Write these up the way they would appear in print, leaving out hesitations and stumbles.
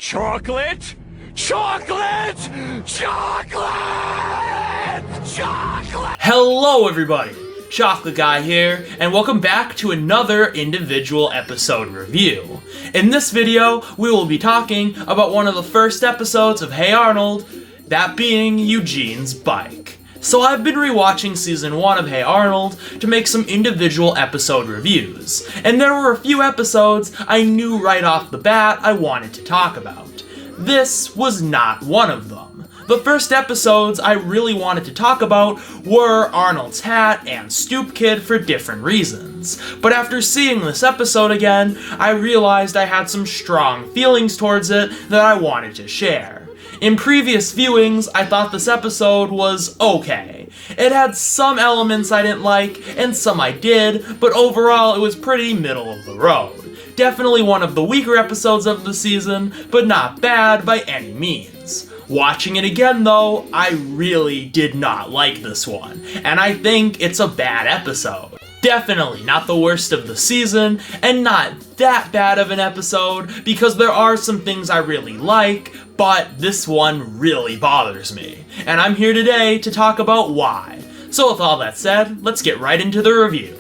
Chocolate? Chocolate! Chocolate! Chocolate! Hello everybody, Chocolate Guy here, and welcome back to another individual episode review. In this video, we will be talking about one of the first episodes of Hey Arnold, that being Eugene's bike. So I've been rewatching season 1 of Hey Arnold to make some individual episode reviews, and there were a few episodes I knew right off the bat I wanted to talk about. This was not one of them. The first episodes I really wanted to talk about were Arnold's hat and Stoop Kid for different reasons, but after seeing this episode again, I realized I had some strong feelings towards it that I wanted to share. In previous viewings, I thought this episode was okay. It had some elements I didn't like, and some I did, but overall it was pretty middle of the road. Definitely one of the weaker episodes of the season, but not bad by any means. Watching it again though, I really did not like this one, and I think it's a bad episode. Definitely not the worst of the season, and not that bad of an episode, because there are some things I really like, but this one really bothers me. And I'm here today to talk about why. So with all that said, let's get right into the review.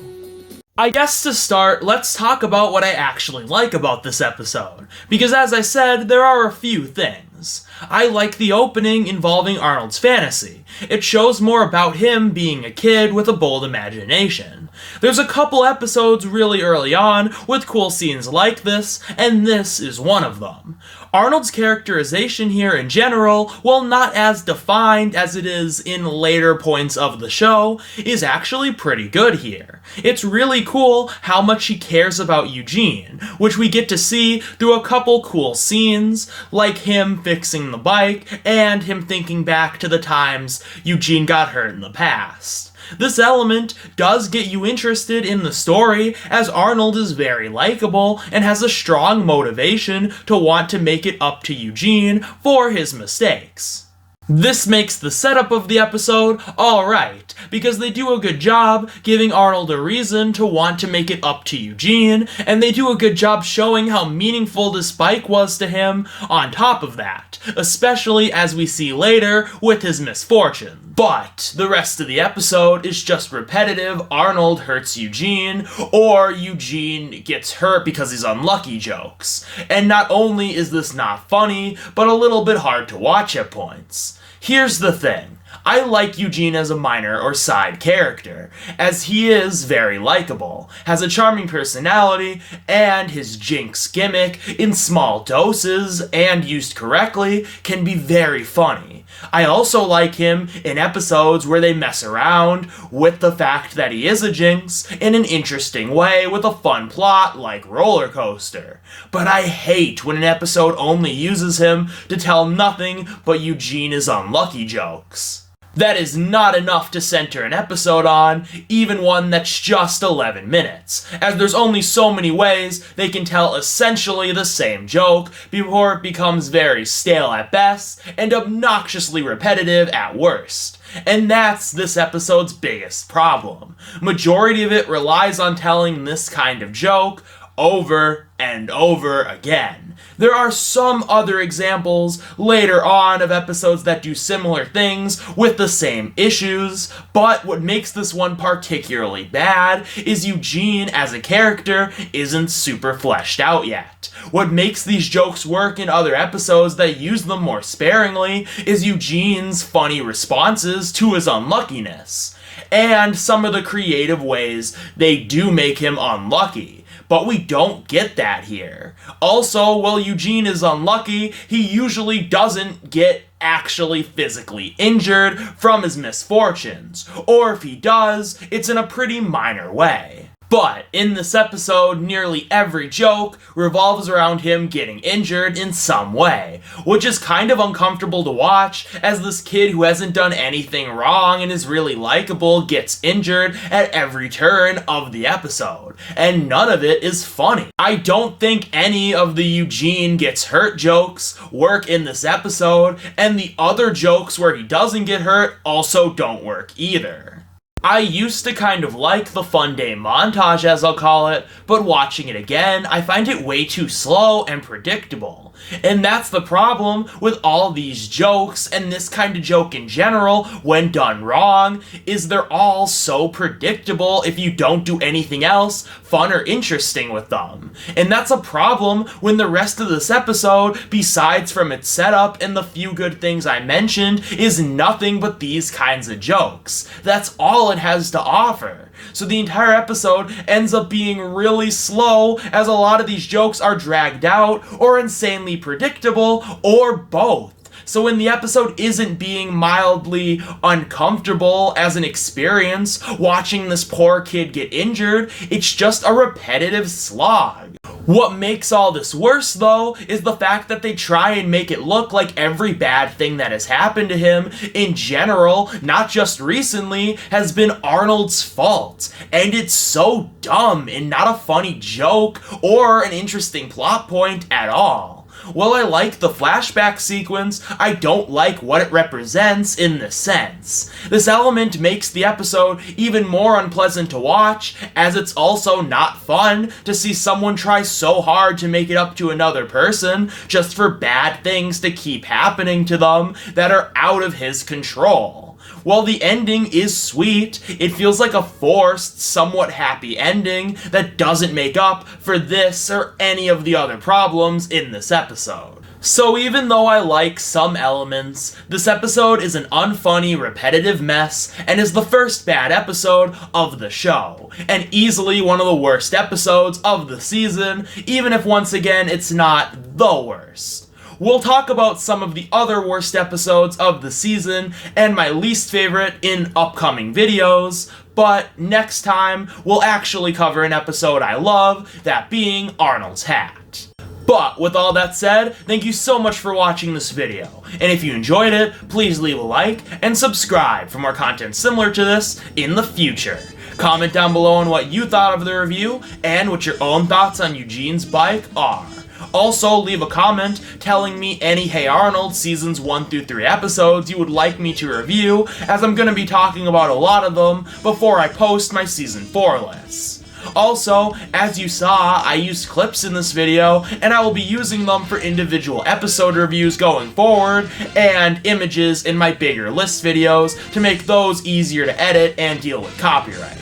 I guess to start, let's talk about what I actually like about this episode, because as I said, there are a few things. I like the opening involving Arnold's fantasy. It shows more about him being a kid with a bold imagination. There's a couple episodes really early on with cool scenes like this, and this is one of them. Arnold's characterization here in general, while not as defined as it is in later points of the show, is actually pretty good here. It's really cool how much he cares about Eugene, which we get to see through a couple cool scenes, like him fixing the bike and him thinking back to the times Eugene got hurt in the past. This element does get you interested in the story, as Arnold is very likable and has a strong motivation to want to make it up to Eugene for his mistakes. This makes the setup of the episode alright, because they do a good job giving Arnold a reason to want to make it up to Eugene, and they do a good job showing how meaningful this bike was to him on top of that, especially as we see later with his misfortune. But the rest of the episode is just repetitive Arnold hurts Eugene, or Eugene gets hurt because he's unlucky jokes. And not only is this not funny, but a little bit hard to watch at points. Here's the thing. I like Eugene as a minor or side character, as he is very likable, has a charming personality, and his jinx gimmick, in small doses and used correctly, can be very funny. I also like him in episodes where they mess around with the fact that he is a jinx in an interesting way with a fun plot like Roller Coaster. But I hate when an episode only uses him to tell nothing but Eugene is unlucky jokes. That is not enough to center an episode on, even one that's just 11 minutes, as there's only so many ways they can tell essentially the same joke before it becomes very stale at best and obnoxiously repetitive at worst. And that's this episode's biggest problem. Majority of it relies on telling this kind of joke over and over again. There are some other examples later on of episodes that do similar things with the same issues, but what makes this one particularly bad is Eugene as a character isn't super fleshed out yet. What makes these jokes work in other episodes that use them more sparingly is Eugene's funny responses to his unluckiness, and some of the creative ways they do make him unlucky. But we don't get that here. Also, while Eugene is unlucky, he usually doesn't get actually physically injured from his misfortunes, or if he does, it's in a pretty minor way. But in this episode, nearly every joke revolves around him getting injured in some way, which is kind of uncomfortable to watch, as this kid who hasn't done anything wrong and is really likable gets injured at every turn of the episode, and none of it is funny. I don't think any of the Eugene gets hurt jokes work in this episode, and the other jokes where he doesn't get hurt also don't work either. I used to kind of like the fun day montage, as I'll call it, but watching it again, I find it way too slow and predictable. And that's the problem with all these jokes, and this kind of joke in general, when done wrong, is they're all so predictable if you don't do anything else fun or interesting with them. And that's a problem when the rest of this episode, besides from its setup and the few good things I mentioned, is nothing but these kinds of jokes. That's all it has to offer. So the entire episode ends up being really slow, as a lot of these jokes are dragged out, or insanely predictable, or both. So when the episode isn't being mildly uncomfortable as an experience, watching this poor kid get injured, it's just a repetitive slog. What makes all this worse, though, is the fact that they try and make it look like every bad thing that has happened to him, in general, not just recently, has been Arnold's fault. And it's so dumb and not a funny joke or an interesting plot point at all. While I like the flashback sequence, I don't like what it represents in this sense. This element makes the episode even more unpleasant to watch, as it's also not fun to see someone try so hard to make it up to another person just for bad things to keep happening to them that are out of his control. While the ending is sweet, it feels like a forced, somewhat happy ending that doesn't make up for this or any of the other problems in this episode. So even though I like some elements, this episode is an unfunny, repetitive mess, and is the first bad episode of the show, and easily one of the worst episodes of the season, even if once again it's not the worst. We'll talk about some of the other worst episodes of the season and my least favorite in upcoming videos, but next time we'll actually cover an episode I love, that being Arnold's Hat. But with all that said, thank you so much for watching this video, and if you enjoyed it, please leave a like and subscribe for more content similar to this in the future. Comment down below on what you thought of the review and what your own thoughts on Eugene's bike are. Also, leave a comment telling me any Hey Arnold Seasons 1 through 3 episodes you would like me to review, as I'm going to be talking about a lot of them before I post my Season 4 lists. Also, as you saw, I used clips in this video, and I will be using them for individual episode reviews going forward, and images in my bigger list videos to make those easier to edit and deal with copyright.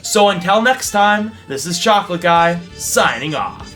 So until next time, this is Chocolate Guy, signing off.